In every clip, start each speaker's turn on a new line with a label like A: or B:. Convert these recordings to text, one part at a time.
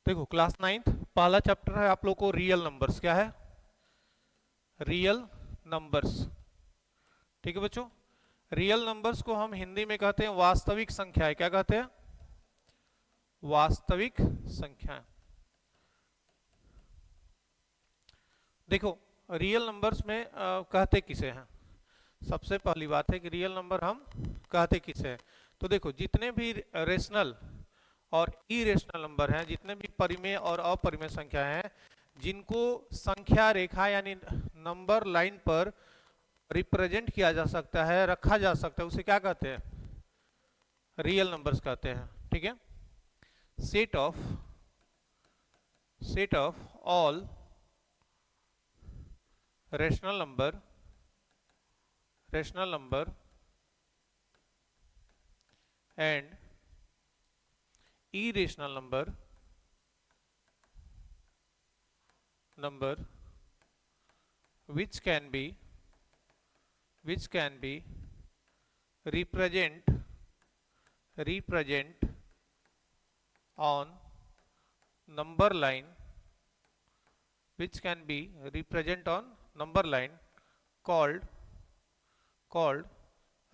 A: देखो class 9th पहला chapter है आप लोग को रियल नंबर्स। क्या है? Real numbers. ठीक है बच्चों, रियल नंबर्स को हम हिंदी में कहते हैं वास्तविक संख्याएं। क्या कहते हैं? वास्तविक संख्याएं। देखो रियल नंबर्स में कहते किसे हैं? सबसे पहली बात है कि रियल नंबर हम कहते किसे हैं। तो देखो जितने भी रेशनल और इरेशनल नंबर हैं, जितने भी परिमेय और अपरिमेय संख्याएं हैं, जिनको संख्या रेखा यानी नंबर लाइन पर रिप्रेजेंट किया जा सकता है, रखा जा सकता है, उसे क्या कहते हैं? रियल नंबर्स कहते हैं। ठीक है, set of all rational number and irrational number which can be represent on number line, which can be represent on number line called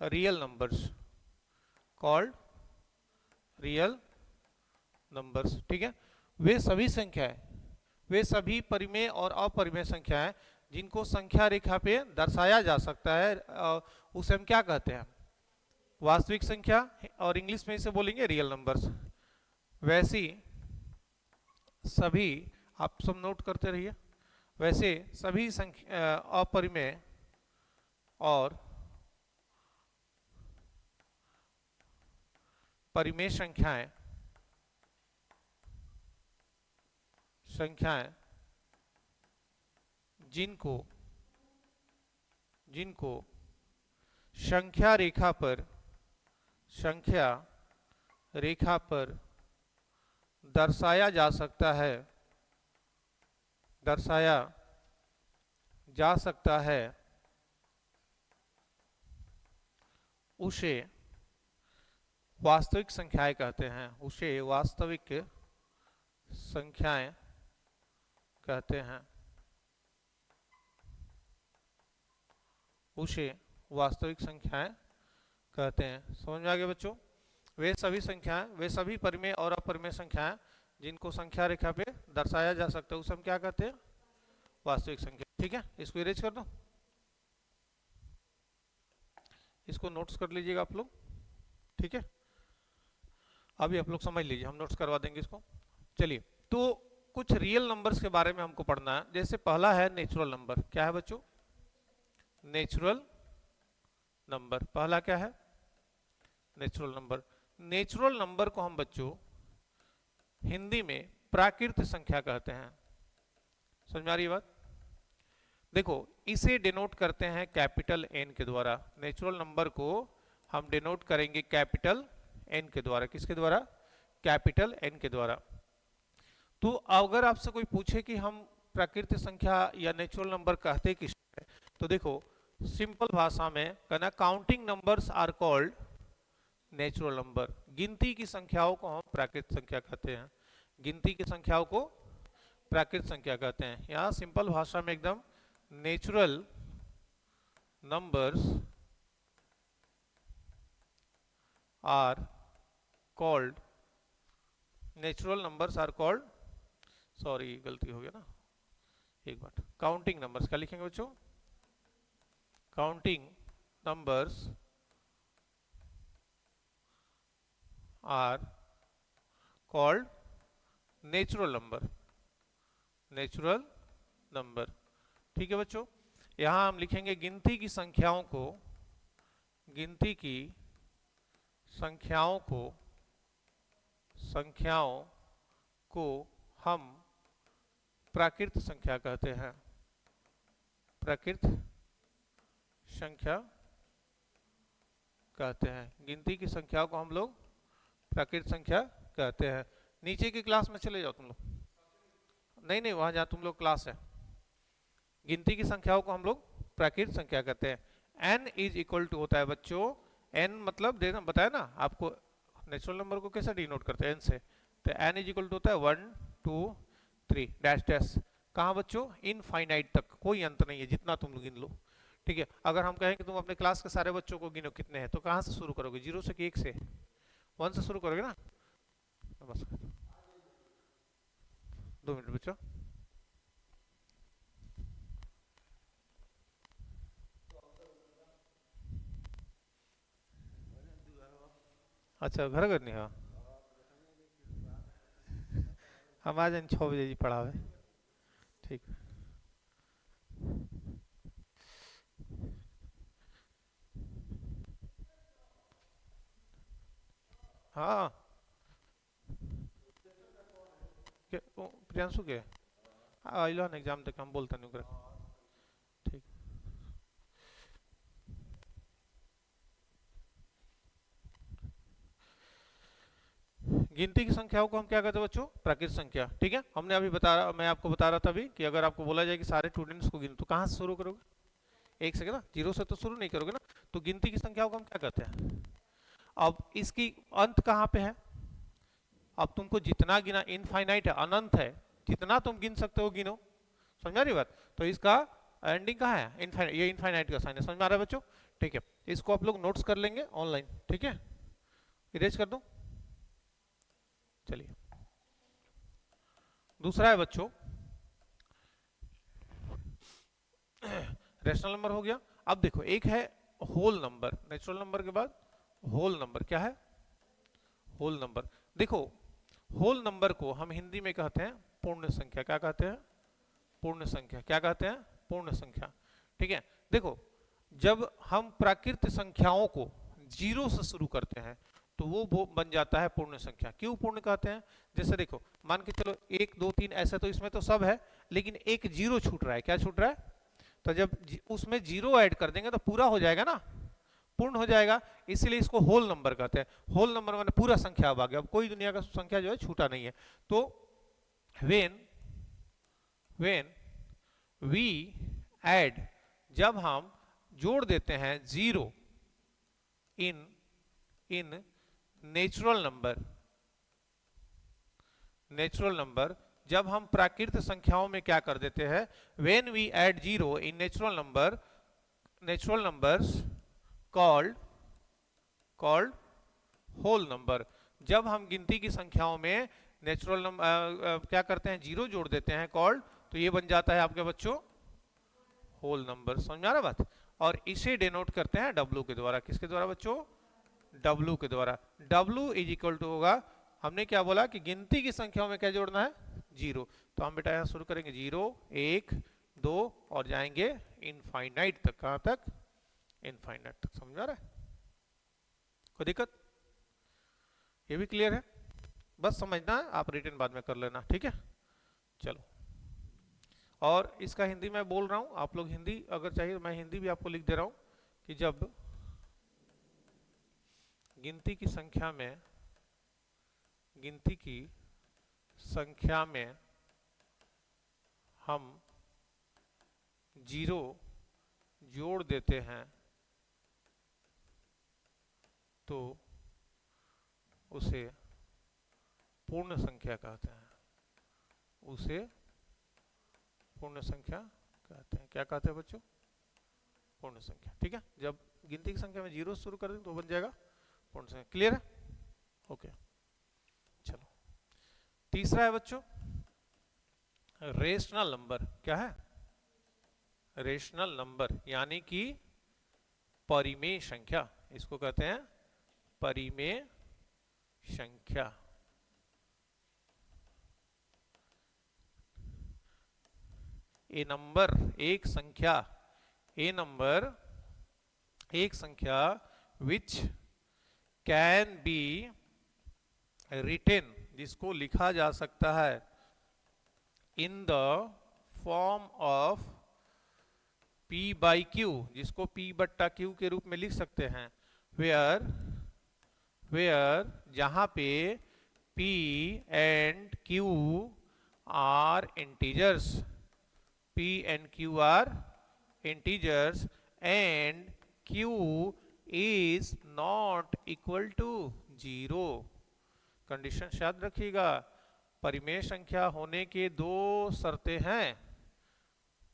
A: real numbers, called real numbers. ठीक है, वे सभी संख्याएं, वे सभी परिमेय और अपरिमेय संख्याएं जिनको संख्या रेखा पे दर्शाया जा सकता है, उसे हम क्या कहते हैं? वास्तविक संख्या, और इंग्लिश में इसे बोलेंगे रियल नंबर्स। वैसी सभी, आप सब नोट करते रहिए, वैसे सभी संख्या अपरिमेय और परिमेय संख्याएं जिनको संख्या रेखा पर दर्शाया जा सकता है उसे वास्तविक संख्याएं कहते हैं, उसे वास्तविक संख्याएं कहते हैं, उसे वास्तविक संख्याएं कहते हैं। समझ में आ गया बच्चों? वे सभी संख्याएं, वे सभी परिमेय और अपरिमेय संख्याएं जिनको संख्या रेखा पे दर्शाया जा सकता है, उसे हम क्या कहते हैं? वास्तविक संख्या। ठीक है, इसको इरेज कर दो, इसको नोट्स कर लीजिएगा आप लोग। ठीक है, अभी आप लोग समझ लीजिए, हम नोट्स करवा देंगे इसको। चलिए, तो कुछ रियल नंबर्स के बारे में हमको पढ़ना है। जैसे पहला है नेचुरल नंबर। क्या है बच्चों? Natural number. पहला क्या है? Natural number. नेचुरल नंबर को हम बच्चों हिंदी में प्राकृत संख्या कहते हैं। समझ में आ रही बात? देखो इसे डिनोट करते हैं कैपिटल एन के द्वारा। नेचुरल नंबर को हम डिनोट करेंगे कैपिटल एन के द्वारा। किसके द्वारा? कैपिटल एन के द्वारा। तो अगर आपसे कोई पूछे कि हम प्राकृतिक संख्या या नेचुरल नंबर कहते किस, तो देखो सिंपल भाषा में कहना, counting numbers are called natural number. गिनती की संख्याओं को हम प्राकृतिक संख्या कहते हैं, गिनती की संख्याओं को प्राकृतिक संख्या कहते हैं। यहाँ सिंपल भाषा में एकदम, natural numbers are called sorry गलती हो गया ना, एक बार। काउंटिंग नंबर्स क्या लिखेंगे बच्चों? Counting numbers are called natural number. ठीक है बच्चों, यहां हम लिखेंगे गिनती की संख्याओं को हम प्राकृत संख्या कहते हैं, प्राकृत संख्या कहते हैं। गिनती की संख्याओं को हम लोग प्राकृत संख्या कहते हैं। नीचे की क्लास में चले जाओ तुम लोग, नहीं वहां जहां तुम लोग क्लास है, गिनती की संख्याओं को हम लोग प्राकृत संख्या कहते हैं। n इज इक्वल टू होता है बच्चों, n मतलब देना बताया ना आपको, नेचुरल नंबर को कैसे डिनोट करते हैं? n से। तो n इज इक्वल टू होता है 1 2 3 डैश डैश, कहाँ बच्चों, इनफाइनाइट तक, कोई अंत नहीं है, जितना तुम गिन लो। ठीक है, अगर हम कहें कि तुम अपने क्लास के सारे बच्चों को गिनो कितने हैं, तो कहाँ से शुरू करोगे, 0 से कि 1 से, 1 से शुरू करोगे ना। बस 2 मिनट बच्चों। अच्छा घर करनी है, हम आ जाएंगे 6 बजे जी पढ़ावे। ठीक, हाँ प्रियांशु के आइलो ना एग्जाम तक, हम बोलते नहीं कर। ठीक, गिनती की संख्याओं को हम क्या कहते हैं बच्चों, प्राकृत संख्या। ठीक है, हमने अभी मैं आपको बता रहा था अभी कि अगर आपको बोला जाए कि सारे स्टूडेंट्स को गिनो, तो कहाँ से शुरू करोगे, 1 से, ना 0 से तो शुरू नहीं करोगे ना। तो गिनती की संख्याओं को हम क्या कहते हैं। अब इसकी अंत कहाँ पे है, अब तुमको जितना गिना, इनफाइनाइट है, अनंत है, जितना तुम गिन सकते हो गिनो, समझ आ रही बात। तो इसका एंडिंग कहाँ है, इनफाइनाइट, ये इनफाइनाइट का साइन है, समझ में आ रहा है बच्चों। ठीक है, इसको आप लोग नोट्स कर लेंगे ऑनलाइन, ठीक है, इरेज कर दूं। चलिए, दूसरा है बच्चों रेशनल नंबर हो गया। अब देखो एक है होल नंबर, नेचुरल नंबर के बाद होल नंबर, क्या है, होल नंबर। देखो होल नंबर को हम हिंदी में कहते हैं पूर्ण संख्या, क्या कहते हैं, पूर्ण संख्या, क्या कहते हैं, पूर्ण संख्या। ठीक है, देखो जब हम प्राकृत संख्याओं को 0 से शुरू करते हैं तो वो बन जाता है पूर्ण संख्या। क्यों पूर्ण कहते हैं, जैसे देखो मान के चलो 1 2 3 ऐसे तो इसमें तो सब है, लेकिन एक 0 छूट रहा है, क्या छूट रहा है, तो जब उसमें 0 ऐड कर देंगे तो पूरा हो जाएगा ना, पूर्ण हो जाएगा, इसीलिए इसको होल नंबर कहते हैं। होल नंबर माने पूरा संख्या अब आ गया, अब कोई दुनिया का संख्या जो है छूटा नहीं है। तो व्हेन वी ऐड, जब हम जोड़ देते हैं 0 इन नेचुरल नंबर, जब हम प्राकृत संख्याओं में क्या कर देते हैं, when we add 0 in natural numbers called whole number. जब हम गिनती की संख्याओं में नेचुरल नंबर क्या करते हैं, 0 जोड़ देते हैं, कॉल्ड, तो ये बन जाता है आपके बच्चों होल नंबर। समझ में आ रहा बात। और इसे डिनोट करते हैं W के द्वारा, किसके द्वारा बच्चों, W के द्वारा। W इज इक्वल टू होगा, हमने क्या बोला कि गिनती की संख्याओं में क्या जोड़ना है, 0। तो हम बेटा यहाँ शुरू करेंगे 0 1 2 और जाएंगे इनफाइनाइट तक, कहां तक, इनफाइनाइट तक। समझ आ रहा है, कोई दिक्कत, ये भी क्लियर है, बस समझना है, आप रिटर्न बाद में कर लेना, ठीक है। चलो, और इसका हिंदी मैं बोल रहा हूं, आप लोग हिंदी अगर चाहिए मैं हिंदी भी आपको लिख दे रहा हूं कि जब गिनती की संख्या में हम 0 जोड़ देते हैं तो उसे पूर्ण संख्या कहते हैं, उसे पूर्ण संख्या कहते हैं। क्या कहते हैं बच्चों, पूर्ण संख्या। ठीक है, जब गिनती की संख्या में 0 शुरू कर दें तो बन जाएगा पूर्ण संख्या। क्लियर है, ओके। चलो, तीसरा है बच्चों रेशनल नंबर। क्या है, रेशनल नंबर, यानी कि परिमेय संख्या, इसको कहते हैं परिमेय संख्या। ए नंबर, एक संख्या, ए नंबर एक संख्या विच कैन बी रिटेन, जिसको लिखा जा सकता है in the form of P by Q, जिसको P बट्टा Q के रूप में लिख सकते हैं। वेयर जहां पे P and Q are integers, P and Q are integers and Q is not equal to 0। Condition याद रखिएगा, परिमेय संख्या होने के दो शर्तें हैं।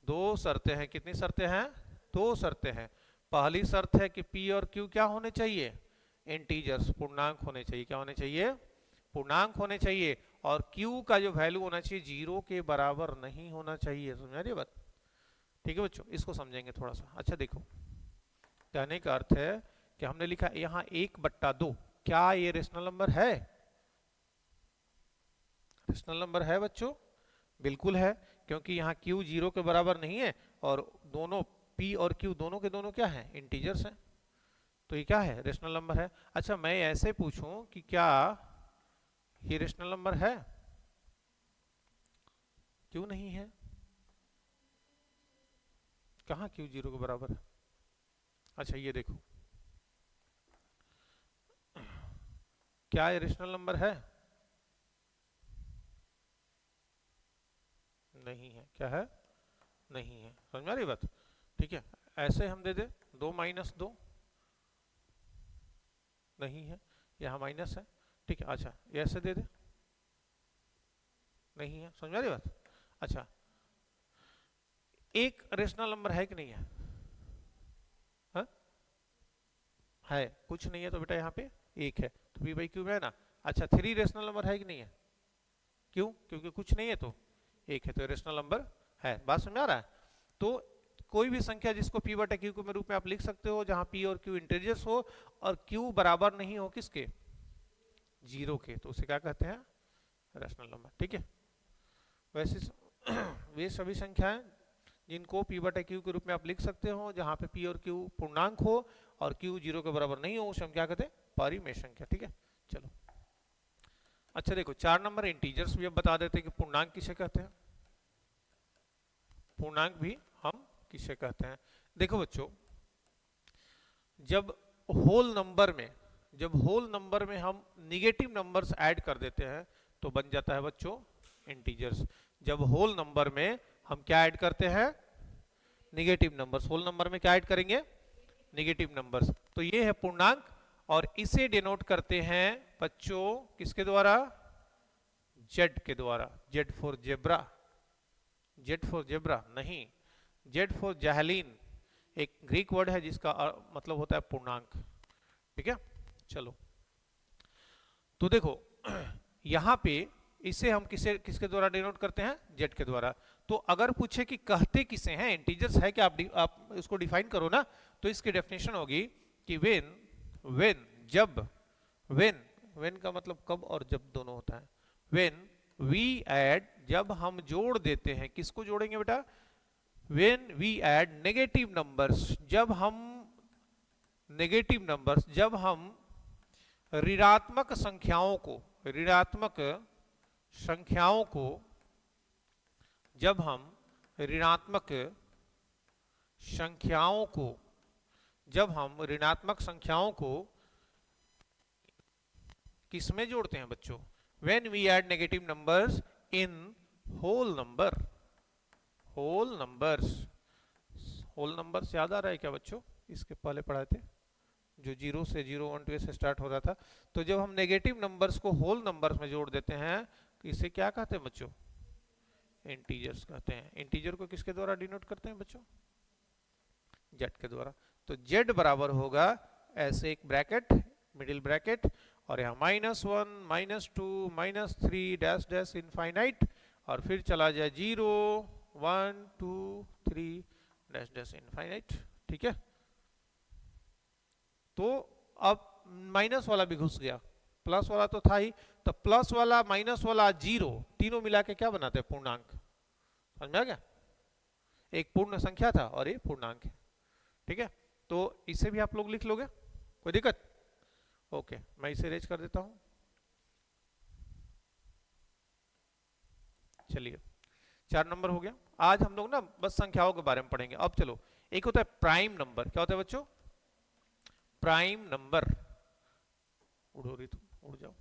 A: दो शर्तें हैं। कितनी शर्तें हैं? दो शर्तें हैं। पहली शर्त है कि P और Q क्या होने चाहिए? इंटीजर्स, पूर्णांक होने चाहिए। क्या होने चाहिए? पूर्णांक होने चाहिए। और Q का जो वैल्यू होना चाहिए 0 के बराबर नहीं होना चाहिए। समझ रही बात? ठीक है बच्चों, इसको समझेंगे थोड़ा सा। अच्छा देखो, कहने का अर्थ है कि हमने लिखा यहाँ 1/2, क्या ये रेशनल नंबर है? रेशनल नंबर है बच्चों? बिल्कुल है, क्योंकि यहाँ Q 0 के बराबर नहीं है और दोनों P और Q दोनों के दोनों क्या है? इंटीजर्स हैं। तो ये क्या है? रेशनल नंबर है। अच्छा मैं ऐसे पूछूं कि क्या ये रेशनल नंबर है? क्यों नहीं है? कहाँ Q 0 के बराबर है? अच्छा ये देखो, क्या ये रेशनल नंबर है? नहीं है। क्या है? नहीं है। समझ में आ रही बात? ठीक है, ऐसे हम दे दे 2 - 2 नहीं है, यहाँ माइनस है। ठीक है, अच्छा ये ऐसे दे दे, नहीं है। समझ में आ रही बात? अच्छा, एक रेशनल नंबर है कि नहीं है? हा? है। कुछ नहीं है तो बेटा यहाँ पे एक है, तो P/Q है ना। अच्छा 3 रेशनल नंबर है कि नहीं है? क्यों? क्योंकि कुछ नहीं है तो एक है, तो रेशनल नंबर है। बात समझ आ रहा है? तो कोई भी संख्या जिसको P/Q के रूप में आप लिख सकते हो, जहां P और Q इंटीजर्स हो और Q बराबर नहीं हो किसके? 0 के, तो उसे क्या कहते हैं? Rational number. ठीक है, वैसे वे सभी संख्याएं जिनको P/Q के रूप में आप लिख सकते हो, जहां पे P और Q पूर्णांक हो और Q 0 के बराबर नहीं हो, उसे हम क्या कहते हैं? परिमेय संख्या। ठीक है, चलो। अच्छा देखो, 4 नंबर इंटीजर्स भी अब बता देते हैं कि पूर्णांक किसे कहते हैं। पूर्णांक भी हम किसे कहते हैं? देखो बच्चों, जब होल नंबर में हम निगेटिव नंबर्स ऐड कर देते हैं तो बन जाता है बच्चों इंटीजर्स। जब होल नंबर में हम क्या ऐड करते हैं? Negative numbers. होल नंबर में क्या ऐड करेंगे? Negative numbers. तो ये है पूर्णांक, और इसे डिनोट करते हैं बच्चों किसके द्वारा? जेड के द्वारा। Z for zebra. Z for zebra नहीं, जेड फॉर जहलीन, एक ग्रीक वर्ड है जिसका मतलब होता है पूर्णांक। ठीक है, चलो। तो देखो यहां पे इसे हम किसके द्वारा डिनोट करते हैं? जेड के द्वारा। तो अगर पूछे कि कहते किसे हैं, इंटीजर्स है क्या, आप इसको डिफाइन करो ना। तो इसकी डेफिनेशन होगी कि वेन जब, वेन का मतलब कब और जब दोनों होता है। वेन वी ऐड, जब हम जोड़ देते हैं, किसको जोड़ेंगे बेटा? When we add negative numbers, जब हम ऋणात्मक संख्याओं को, जब हम ऋणात्मक संख्याओं को किसमें जोड़ते हैं बच्चों? When we add negative numbers in whole numbers याद आ रहा है क्या बच्चों? इसके पहले पढ़ाए थे, जो 0 से 0 1 2 से स्टार्ट हो रहा था। तो जब हम नेगेटिव नंबर्स को होल नंबर्स में जोड़ देते हैं तो इसे क्या कहते हैं बच्चों? इंटीजर्स कहते हैं। इंटीजर को किसके द्वारा डिनोट करते हैं बच्चों? जेड के द्वारा। तो जेड बराबर होगा ऐसे एक ब्रैकेट, मिडिल ब्रैकेट, और यहाँ -1 -2 -3 डैश डैश इनफाइनाइट, और फिर चला जाए 0 1 2 3 डैश डैश इनफाइनाइट। ठीक है, तो अब माइनस वाला भी घुस गया, प्लस वाला तो था ही, तो प्लस वाला माइनस वाला 0 तीनों मिला के क्या बनाते हैं? पूर्णांक। समझ में आ गया? एक पूर्ण संख्या था और ये पूर्णांक है। ठीक है, तो इसे भी आप लोग लिख लोगे, कोई दिक्कत? ओके, मैं इसे रेज कर देता हूं। चलिए 4 नंबर हो गया। आज हम लोग ना बस संख्याओं के बारे में पढ़ेंगे। अब चलो, एक होता है प्राइम नंबर। क्या होता है बच्चों? Prime number. उड़ो रे तुम, उड़ जाओ।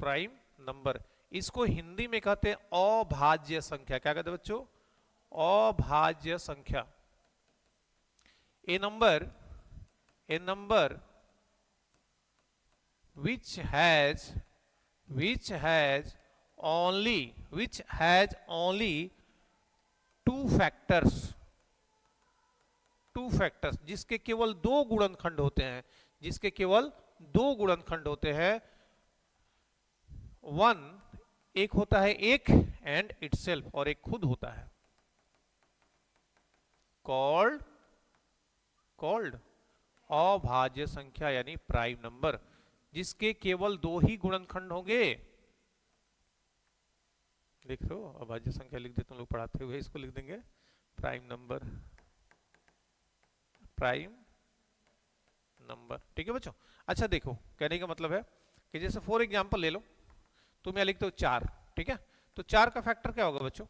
A: प्राइम नंबर, इसको हिंदी में कहते हैं अभाज्य संख्या। क्या कहते हैं बच्चों? अभाज्य संख्या। A number which has only which has only two factors, two factors, जिसके केवल दो गुणनखंड होते हैं, जिसके केवल दो गुणनखंड होते हैं, वन एक होता है एक एंड इटसेल्फ, और एक खुद होता है, कॉल्ड कॉल्ड अभाज्य संख्या यानी प्राइम नंबर, जिसके केवल दो ही गुणनखंड होंगे। देख रहे हो, अभाज्य संख्या लिख देते, तुम लोग पढ़ाते हुए इसको लिख देंगे प्राइम नंबर, प्राइम नंबर, ठीक है बच्चों। अच्छा देखो, कहने का मतलब है कि जैसे फॉर एग्जांपल ले लो, तुम यहां लिखते हो 4, ठीक है, तो 4 का फैक्टर क्या होगा बच्चों,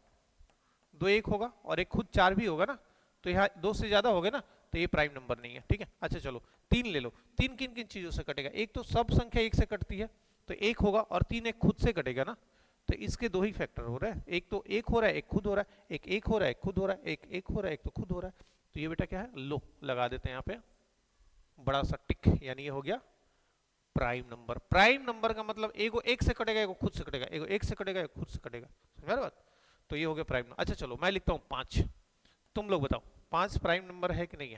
A: 2 1 होगा और एक खुद 4 भी होगा ना, तो यहाँ 2 से ज्यादा हो गए ना, तो ये प्राइम नंबर नहीं है, ठीक है। अच्छा चलो 3 ले लो, 3 किन किन चीजों से कटेगा, एक तो सब संख्या 1 से कटती है तो 1 होगा, और 3 एक खुद से कटेगा ना, तो इसके दो ही फैक्टर हो रहे हैं, एक तो 1 हो रहा है, एक खुद हो रहा है, एक 1 हो रहा है, एक खुद हो रहा है, एक 1 हो रहा है, एक तो खुद हो रहा है, तो ये बेटा क्या है, लो लगा देते हैं यहाँ पे बड़ा सा टिक, यानी ये हो गया प्राइम नंबर। प्राइम नंबर का मतलब एगो 1 से कटेगा, एगो खुद से कटेगा, एगो 1 से कटेगा, एगो खुद से कटेगा, समझ बात, तो ये हो गया प्राइम नंबर। अच्छा चलो मैं लिखता हूँ 5, तुम लोग बताओ 5 प्राइम नंबर है कि नहीं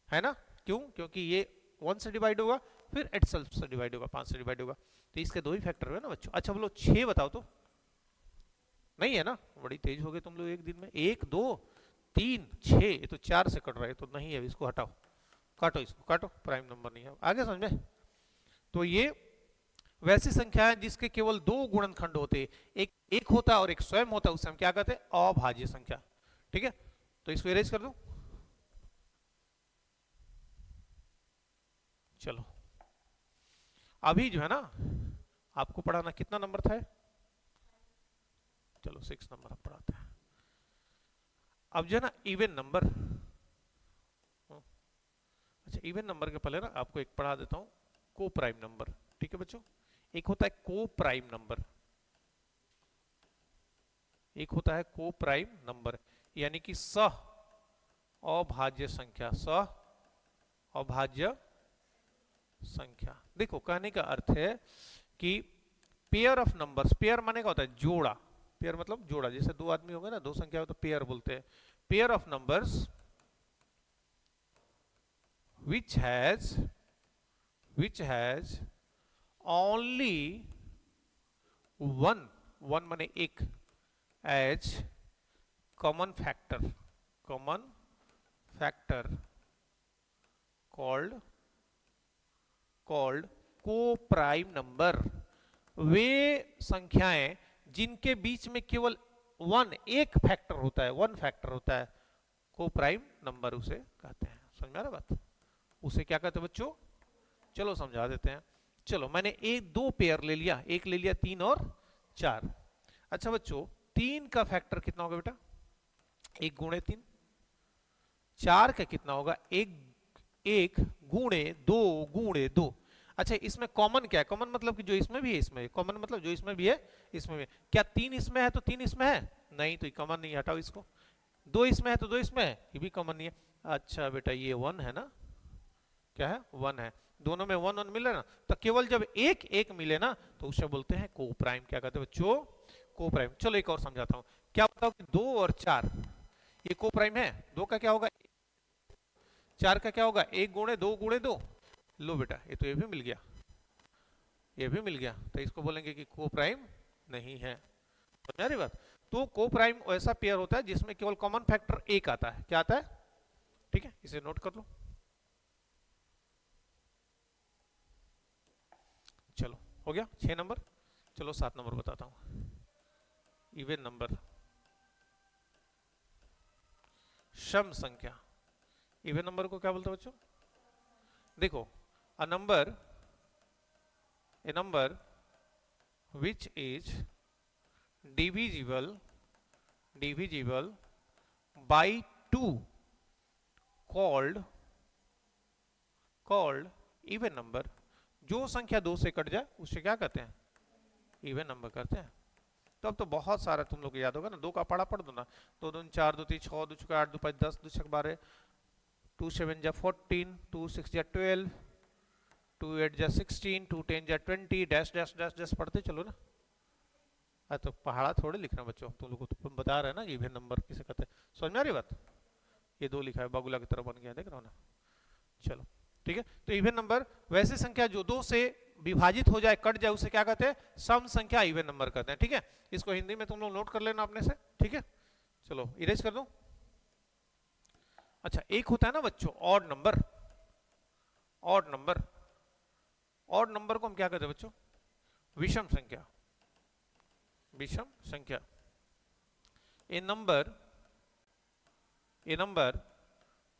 A: है ना, क्यों, क्योंकि ये 1 से डिवाइड होगा, फिर इटसेल्फ से डिवाइड होगा, 5 से डिवाइड होगा, तो इसके दो ही फैक्टर हुए ना बच्चों। अच्छा बोलो 6 बताओ तो, नहीं है ना, बड़ी तेज हो गए तुम लोग एक दिन में, 1 2 3 6, ये तो 4 से कट रहा है, तो नहीं है, इसको हटाओ, काटो इसको, काटो, प्राइम नंबर नहीं है, आगे समझ में। तो ये वैसी संख्या है जिसके केवल दो गुणनखंड होते, एक एक होता है और एक स्वयं होता है, उसे हम क्या कहते हैं, अभाज्य संख्या, ठीक है। तो इसको इरेज कर दो, चलो अभी जो है ना आपको पढ़ाना कितना नंबर था, चलो 6 नंबर हम पढ़ाते हैं। अब जो है ना इवन नंबर, अच्छा इवन नंबर के पहले ना आपको एक पढ़ा देता हूं को प्राइम नंबर, ठीक है बच्चों। एक होता है को प्राइम नंबर, एक होता है को प्राइम नंबर, यानी कि सह अभाज्य संख्या, सह अभाज्य संख्या। देखो कहने का अर्थ है कि पेयर ऑफ नंबर्स, पेयर माने का होता है जोड़ा, पेयर मतलब जोड़ा, जैसे दो आदमी होंगे ना, दो संख्या हो तो पेयर बोलते हैं, pair of numbers which has only one माने एक as common factor called coprime number. वे संख्याएं जिनके बीच में केवल एक फैक्टर होता है, को-प्राइम नंबर उसे कहते हैं, समझ में आ रहा बात, उसे क्या कहते हैं बच्चों, चलो समझा देते हैं। चलो मैंने एक दो पेयर ले लिया, एक ले लिया 3 और 4। अच्छा बच्चों 3 का फैक्टर कितना होगा बेटा, 1 गुणे 3। 4 का कितना होगा, 1 गुणे 2 गुणे 2। अच्छा इसमें कॉमन क्या है, कॉमन मतलब कि जो इसमें भी है इसमें, कॉमन मतलब जो इसमें भी है इसमें भी है। क्या 3 इसमें है तो 3 इसमें है, नहीं तो ये कॉमन नहीं, हटाओ इसको। 2 इसमें है तो 2 इसमें है, ये भी कॉमन नहीं है। अच्छा बेटा ये 1 है ना, क्या है 1 है, दोनों में 1 1 मिले ना, तो केवल जब एक एक मिले ना तो उसे बोलते हैं को प्राइम, क्या कहते हैं बच्चों, को प्राइम। चलो एक और समझाता हूं, क्या बताओ कि 2 और 4 ये को प्राइम है, 2 का क्या होगा 4 का क्या होगा 1 गुणे 2 गुणे 2। लो बेटा ये तो ये भी मिल गया, ये भी मिल गया, तो इसको बोलेंगे कि को प्राइम नहीं है, समझ रही बात। तो को प्राइम ऐसा पेयर होता है जिसमें केवल कॉमन फैक्टर 1 आता है, क्या आता है, ठीक है, इसे नोट कर लो। चलो हो गया 6 नंबर। चलो 7 नंबर बताता हूं, इवन नंबर, सम संख्या। इवन नंबर को क्या बोलते हैं बच्चों, देखो a number which is divisible by 2 called even number। जो संख्या 2 से कट जाए उसे क्या कहते हैं, इवन नंबर कहते हैं। तो अब तो बहुत सारा तुम लोग याद होगा ना, 2 का पढ़ा पढ़ दो ना, 2 2 4 2 3 6 2 6 8 2 5 10 2 6 12 2 7 जा 14 2 6 जा 12 2 8 जा 16 2 10 जा 20 डैश डैश डैश डैश पढ़ते चलो ना, तो पहाड़ा थोड़े लिख रहे हैं बच्चों, तुम लोग को तो बता रहे हैं ना इवन नंबर किसे कहते हैं, समझ में आ रही बात। ये 2 लिखा है बागुला की तरह बन गया, देख रहे हो ना। चलो ठीक है, तो इवन नंबर वैसी संख्या जो 2 से विभाजित हो जाए, कट जाए, उसे क्या कहते हैं, सम संख्या इवन नंबर कहते हैं। ठीक है, इसको हिंदी में तुम लोग नोट कर लेना अपने से। ठीक है, चलो इरेज कर दो। अच्छा, एक होता है ना बच्चों odd number, odd number, odd number को हम क्या कहते हैं बच्चों, विषम संख्या, विषम संख्या। A number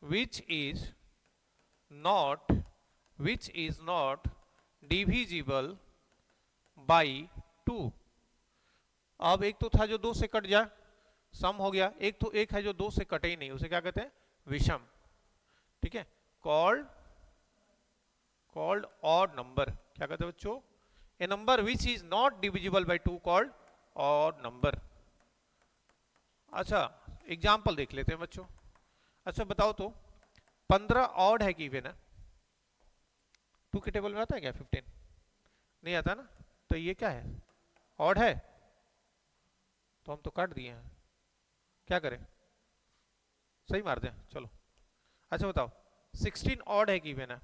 A: which is not divisible by 2। अब एक तो था जो 2 से कट जाए, सम हो गया, एक है जो 2 से कटे ही नहीं, उसे क्या कहते हैं, विषम। ठीक है, कॉल्ड ऑड नंबर, क्या कहते हैं बच्चों, a number which is not divisible by 2 called odd number. अच्छा, एग्जाम्पल देख लेते हैं बच्चों। अच्छा बताओ तो 15 ऑड है कि इवन है, 2 के टेबल में आता है क्या, 15 नहीं आता ना, तो ये क्या है, ऑड है, तो हम तो काट दिए हैं, क्या करें, सही मार दें, चलो। अच्छा बताओ 16 ऑड है कि इवन है,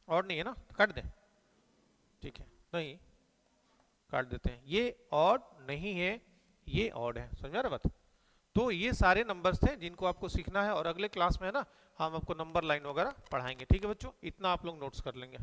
A: ऑड नहीं है ना, काट दें, ठीक है, नहीं काट देते हैं, ये ऑड नहीं है, ये ऑड है, समझ में आ रहा बात। तो ये सारे नंबर्स थे जिनको आपको सीखना है, और अगले क्लास में है ना हम आपको नंबर लाइन वगैरह पढ़ाएंगे। ठीक है बच्चों, इतना आप लोग नोट्स कर लेंगे।